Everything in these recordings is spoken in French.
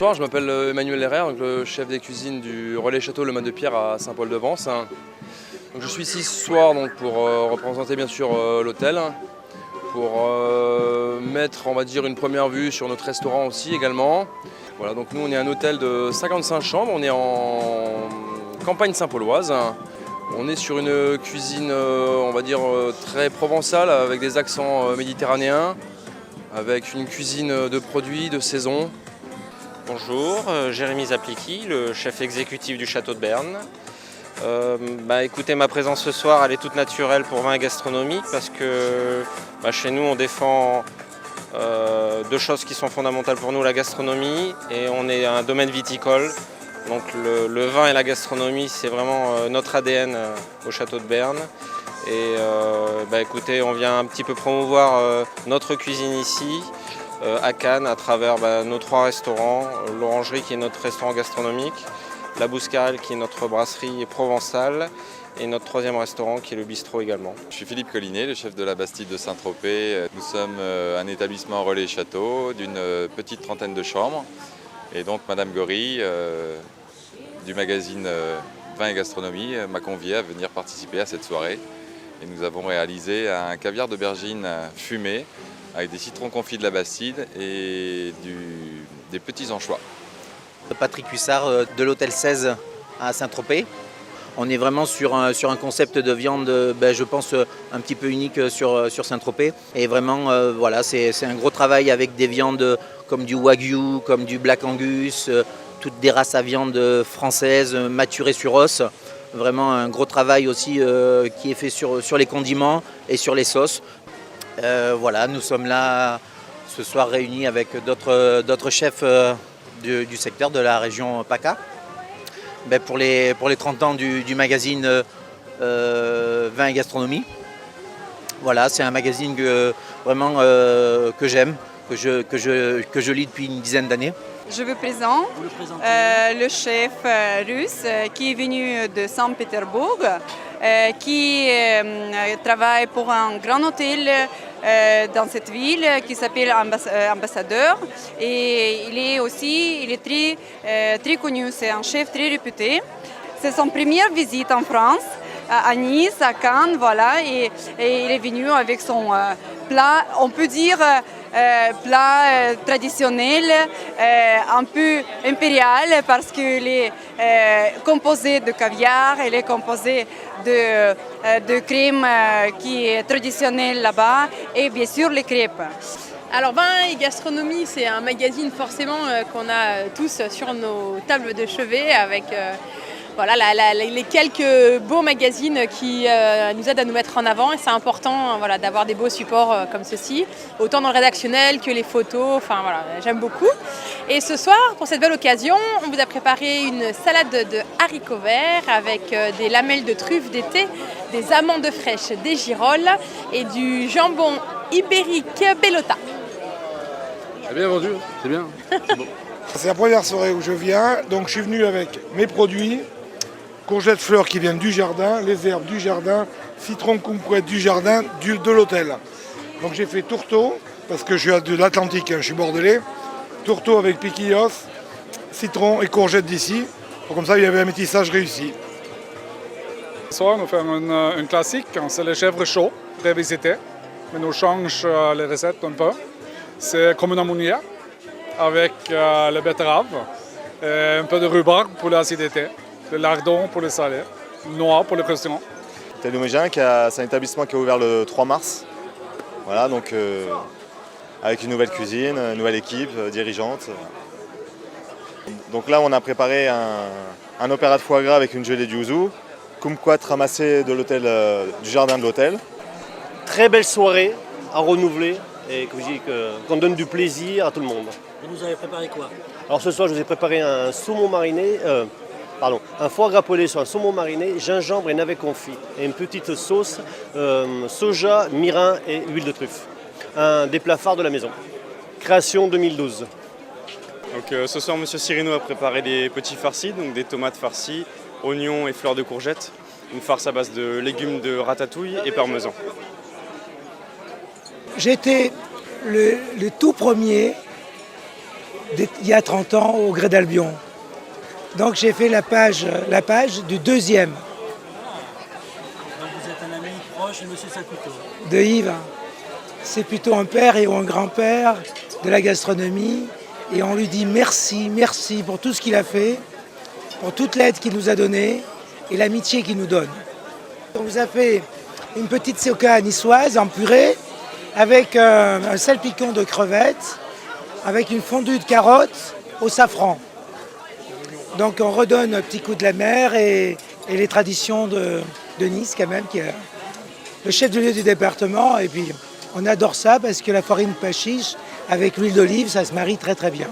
Bonsoir, je m'appelle Emmanuel Herrère, donc le chef des cuisines du Relais Château Le Mas de Pierre à Saint-Paul-de-Vence. Donc je suis ici ce soir donc, pour représenter bien sûr l'hôtel, pour mettre on va dire une première vue sur notre restaurant aussi également. Voilà, donc nous on est un hôtel de 55 chambres, on est en campagne saint-pauloise. On est sur une cuisine on va dire très provençale avec des accents méditerranéens, avec une cuisine de produits de saison. Bonjour, Jérémy Zapliki, le chef exécutif du Château de Berne. Écoutez, ma présence ce soir elle est toute naturelle pour vin et gastronomie parce que chez nous on défend deux choses qui sont fondamentales pour nous, la gastronomie et on est un domaine viticole. Donc le vin et la gastronomie c'est vraiment notre ADN au Château de Berne. Et écoutez, on vient un petit peu promouvoir notre cuisine ici à Cannes à travers nos trois restaurants, l'Orangerie qui est notre restaurant gastronomique, la Bouscarelle qui est notre brasserie provençale et notre troisième restaurant qui est le bistrot également. Je suis Philippe Collinet, le chef de la Bastide de Saint-Tropez. Nous sommes un établissement relais château d'une petite trentaine de chambres. Et donc Madame Gory du magazine Vin et Gastronomie m'a convié à venir participer à cette soirée. Et nous avons réalisé un caviar d'aubergine fumé avec des citrons confits de la Bastide et des petits anchois. Patrick Hussard de l'Hôtel 16 à Saint-Tropez. On est vraiment sur un concept de viande, je pense, un petit peu unique sur Saint-Tropez. Et vraiment, c'est un gros travail avec des viandes comme du Wagyu, comme du Black Angus, toutes des races à viande françaises maturées sur os. Vraiment un gros travail aussi qui est fait sur les condiments et sur les sauces. Nous sommes là ce soir réunis avec d'autres chefs du secteur de la région PACA pour les 30 ans du magazine Vin et Gastronomie. Voilà, c'est un magazine que j'aime, que je lis depuis une dizaine d'années. Je vous présente le chef russe qui est venu de Saint-Pétersbourg, qui travaille pour un grand hôtel dans cette ville qui s'appelle Ambassadeur. Et il est très connu, c'est un chef très réputé. C'est son première visite en France, à Nice, à Cannes, voilà, et il est venu avec son plat, on peut dire plat traditionnel, un peu impérial parce qu'il est composé de caviar, il est composé de crème qui est traditionnelle là-bas et bien sûr les crêpes. Alors Vin et Gastronomie, c'est un magazine forcément qu'on a tous sur nos tables de chevet avec les quelques beaux magazines qui nous aident à nous mettre en avant et c'est important d'avoir des beaux supports comme ceci, autant dans le rédactionnel que les photos, j'aime beaucoup. Et ce soir, pour cette belle occasion, on vous a préparé une salade de haricots verts avec des lamelles de truffes d'été, des amandes fraîches, des girolles et du jambon ibérique Bellota. C'est bien vendu, c'est bien. C'est bon. C'est la première soirée où je viens, donc je suis venu avec mes produits. Courgettes fleurs qui viennent du jardin, les herbes du jardin, citron kumquat du jardin, de l'hôtel. Donc j'ai fait tourteau, parce que je suis de l'Atlantique, je suis bordelais. Tourteau avec piquillos, citron et courgettes d'ici. Comme ça, il y avait un métissage réussi. Ce soir, nous faisons une classique, c'est le chèvre chaud, révisité. Mais nous changeons les recettes un peu. C'est comme une ammoniaque, avec le betterave, et un peu de rhubarbe pour l'acidité. Le lardon pour le salé, noix pour le croustillant. Hôtel Lumégien, c'est un établissement qui a ouvert le 3 mars. Voilà, donc avec une nouvelle cuisine, une nouvelle équipe dirigeante. Donc là, on a préparé un opéra de foie gras avec une gelée de yuzu, kumquat ramassé de l'hôtel, du jardin de l'hôtel. Très belle soirée à renouveler et qu'on donne du plaisir à tout le monde. Et vous avez préparé quoi? Alors ce soir, je vous ai préparé un saumon mariné. Un foie gras pelé sur un saumon mariné, gingembre et navet confit. Et une petite sauce, soja, mirin et huile de truffe. Un des plats phares de la maison. Création 2012. Donc, ce soir, M. Cirino a préparé des petits farcis, donc des tomates farcies, oignons et fleurs de courgettes. Une farce à base de légumes de ratatouille et parmesan. J'étais le tout premier il y a 30 ans au Grès d'Albion. Donc j'ai fait la page du deuxième. Donc vous êtes un ami proche de M. Sakuto. De Yves. C'est plutôt un père et un grand-père de la gastronomie. Et on lui dit merci, merci pour tout ce qu'il a fait, pour toute l'aide qu'il nous a donnée et l'amitié qu'il nous donne. On vous a fait une petite soca niçoise en purée avec un salpicon de crevettes, avec une fondue de carottes au safran. Donc on redonne un petit coup de la mer et les traditions de Nice quand même, qui est le chef de lieu du département. Et puis on adore ça parce que la farine pachiche avec l'huile d'olive, ça se marie très très bien.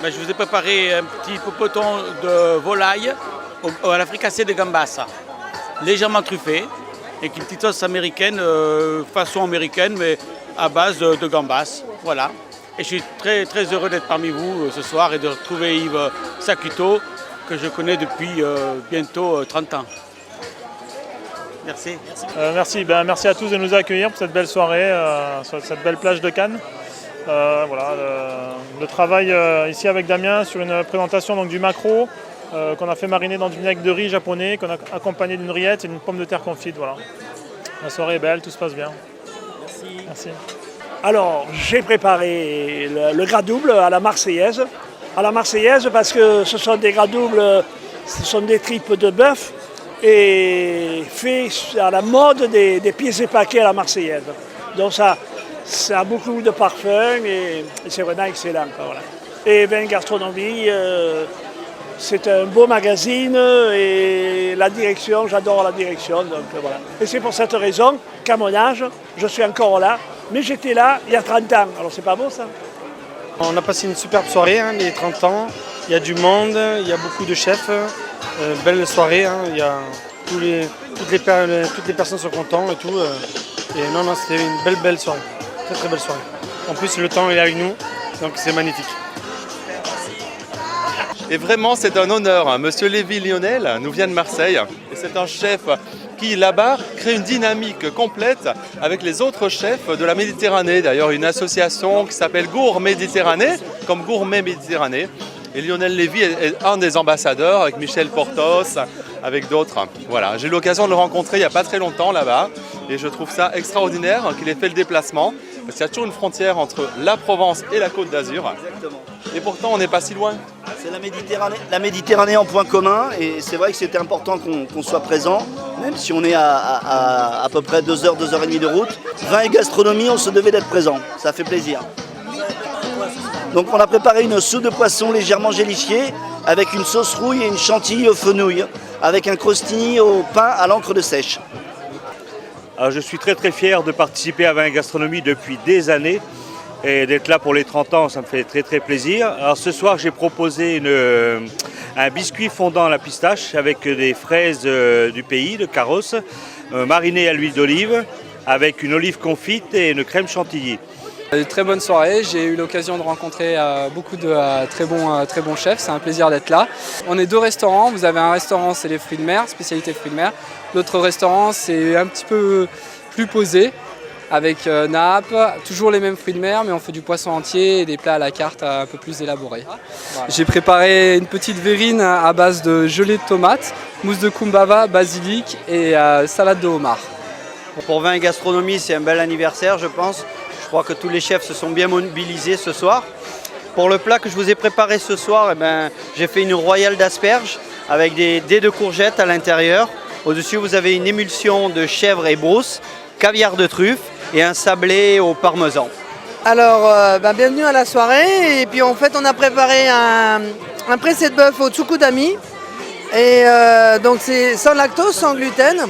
Je vous ai préparé un petit popoton de volaille à la fricassée de gambas, légèrement truffé, avec une petite sauce américaine, façon américaine, mais à base de gambas. Voilà. Et je suis très, très heureux d'être parmi vous ce soir et de retrouver Yves Sakuto, que je connais depuis bientôt 30 ans. Merci. Merci à tous de nous accueillir pour cette belle soirée, sur cette belle plage de Cannes. Le travail ici avec Damien sur une présentation donc, du maquereau qu'on a fait mariner dans du vinaigre de riz japonais, qu'on a accompagné d'une rillette et d'une pomme de terre confite. Voilà. La soirée est belle, tout se passe bien. Merci. Alors, j'ai préparé le gras double à la Marseillaise. À la Marseillaise parce que ce sont des gras doubles, ce sont des tripes de bœuf et fait à la mode des pieds et paquets à la Marseillaise. Donc ça a beaucoup de parfum et c'est vraiment excellent. Voilà. Et bien gastronomie, c'est un beau magazine et la direction, j'adore la direction. Donc, voilà. Et c'est pour cette raison qu'à mon âge, je suis encore là, mais j'étais là il y a 30 ans. Alors c'est pas beau ça? On a passé une superbe soirée, les 30 ans. Il y a du monde, il y a beaucoup de chefs. Belle soirée, il y a toutes les personnes sont contentes et tout. Et non, c'était une belle soirée. Très très belle soirée. En plus, le temps est avec nous, donc c'est magnifique. Et vraiment, c'est un honneur. Monsieur Lévy Lionel nous vient de Marseille. Et c'est un chef qui, là-bas, crée une dynamique complète avec les autres chefs de la Méditerranée. D'ailleurs, une association qui s'appelle Gourmet Méditerranée, comme Gourmet Méditerranée. Et Lionel Lévy est un des ambassadeurs avec Michel Portos, avec d'autres. Voilà, j'ai eu l'occasion de le rencontrer il n'y a pas très longtemps là-bas. Et je trouve ça extraordinaire qu'il ait fait le déplacement. Parce qu'il y a toujours une frontière entre la Provence et la Côte d'Azur. Exactement. Et pourtant, on n'est pas si loin. C'est la Méditerranée en point commun. Et c'est vrai que c'était important qu'on soit présent, même si on est à peu près 2 heures, 2 heures et demie de route. Vin et gastronomie, on se devait d'être présent. Ça fait plaisir. Donc on a préparé une soupe de poisson légèrement gélifiée avec une sauce rouille et une chantilly aux fenouilles, avec un crostini au pain à l'encre de sèche. Alors, je suis très très fier de participer à Vin et Gastronomie depuis des années et d'être là pour les 30 ans, ça me fait très très plaisir. Alors ce soir j'ai proposé un biscuit fondant à la pistache avec des fraises du pays, de Carros, marinées à l'huile d'olive avec une olive confite et une crème chantilly. Une très bonne soirée, j'ai eu l'occasion de rencontrer beaucoup de très bons chefs, c'est un plaisir d'être là. On est 2 restaurants, vous avez un restaurant c'est les fruits de mer, spécialité fruits de mer. L'autre restaurant c'est un petit peu plus posé, avec nappe, toujours les mêmes fruits de mer mais on fait du poisson entier et des plats à la carte un peu plus élaborés. Voilà. J'ai préparé une petite verrine à base de gelée de tomates, mousse de kumbava, basilic et salade de homard. Pour Vin et Gastronomie c'est un bel anniversaire je pense. Je crois que tous les chefs se sont bien mobilisés ce soir. Pour le plat que je vous ai préparé ce soir, j'ai fait une royale d'asperges avec des dés de courgettes à l'intérieur. Au-dessus, vous avez une émulsion de chèvre et brousse, caviar de truffe et un sablé au parmesan. Alors, bienvenue à la soirée. Et puis en fait, on a préparé un pressé de bœuf au tsukodami. Et donc c'est sans lactose, sans gluten.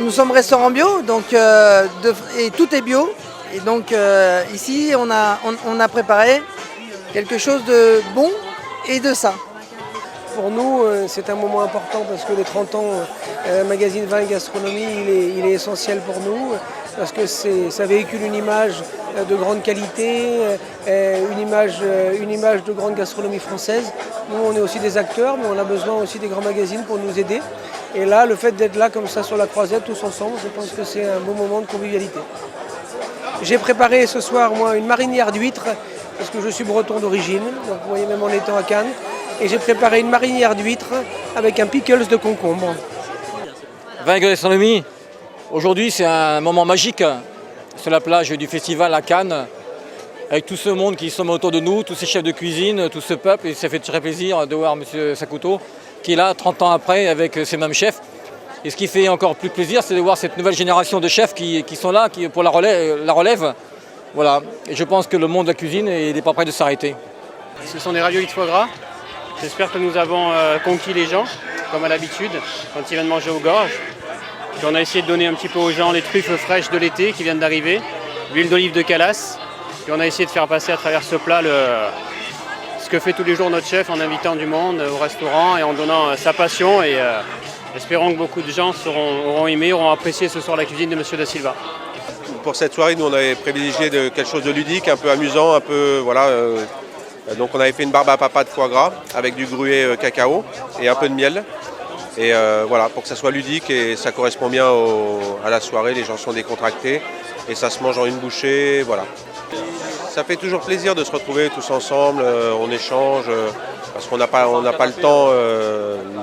Nous sommes restaurant bio, donc, et tout est bio. Et donc ici, on a préparé quelque chose de bon et de sain. Pour nous, c'est un moment important parce que les 30 ans, magazine Vin et Gastronomie, il est essentiel pour nous parce que ça véhicule une image de grande qualité, une image de grande gastronomie française. Nous, on est aussi des acteurs, mais on a besoin aussi des grands magazines pour nous aider. Et là, le fait d'être là comme ça sur la croisette, tous ensemble, je pense que c'est un beau moment de convivialité. J'ai préparé ce soir, moi, une marinière d'huîtres parce que je suis breton d'origine, donc vous voyez même en étant à Cannes. Et j'ai préparé une marinière d'huîtres avec un pickles de concombre. 20 gastronomie, aujourd'hui c'est un moment magique sur la plage du festival à Cannes, avec tout ce monde qui sont autour de nous, tous ces chefs de cuisine, tout ce peuple, et ça fait très plaisir de voir M. Sakuto qui est là 30 ans après avec ces mêmes chefs. Et ce qui fait encore plus plaisir, c'est de voir cette nouvelle génération de chefs qui sont là pour la relève. Voilà. Et je pense que le monde de la cuisine n'est pas prêt de s'arrêter. Ce sont des raviolis de foie gras. J'espère que nous avons conquis les gens, comme à l'habitude, quand ils viennent manger aux gorges. Puis on a essayé de donner un petit peu aux gens les truffes fraîches de l'été qui viennent d'arriver, l'huile d'olive de Calas. Puis on a essayé de faire passer à travers ce plat ce que fait tous les jours notre chef en invitant du monde au restaurant et en donnant sa passion. Et espérons que beaucoup de gens auront aimé, auront apprécié ce soir la cuisine de M. Da Silva. Pour cette soirée, nous on avait privilégié quelque chose de ludique, un peu amusant, un peu voilà. Donc on avait fait une barbe à papa de foie gras avec du gruau cacao et un peu de miel. Et voilà, pour que ça soit ludique et ça correspond bien à la soirée, les gens sont décontractés et ça se mange en une bouchée, voilà. Ça fait toujours plaisir de se retrouver tous ensemble, on échange, parce qu'on n'a pas le temps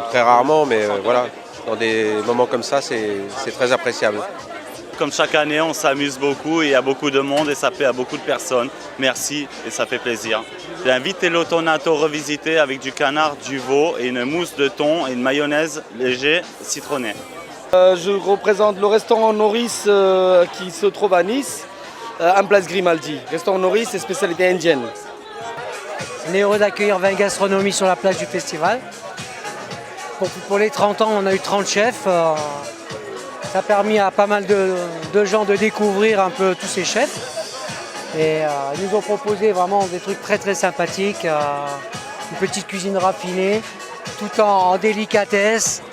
très rarement, mais voilà, dans des moments comme ça, c'est très appréciable. Comme chaque année, on s'amuse beaucoup, il y a beaucoup de monde et ça plaît à beaucoup de personnes. Merci et ça fait plaisir. J'invite le tonato revisité avec du canard, du veau et une mousse de thon et une mayonnaise léger citronnée. Je représente le restaurant Norris qui se trouve à Nice, en place Grimaldi. Restaurant Norris et spécialité indienne. On est heureux d'accueillir 20 gastronomies sur la plage du festival. Pour les 30 ans, on a eu 30 chefs. Ça a permis à pas mal de gens de découvrir un peu tous ces chefs. Et ils nous ont proposé vraiment des trucs très très sympathiques. Une petite cuisine raffinée, tout en délicatesse.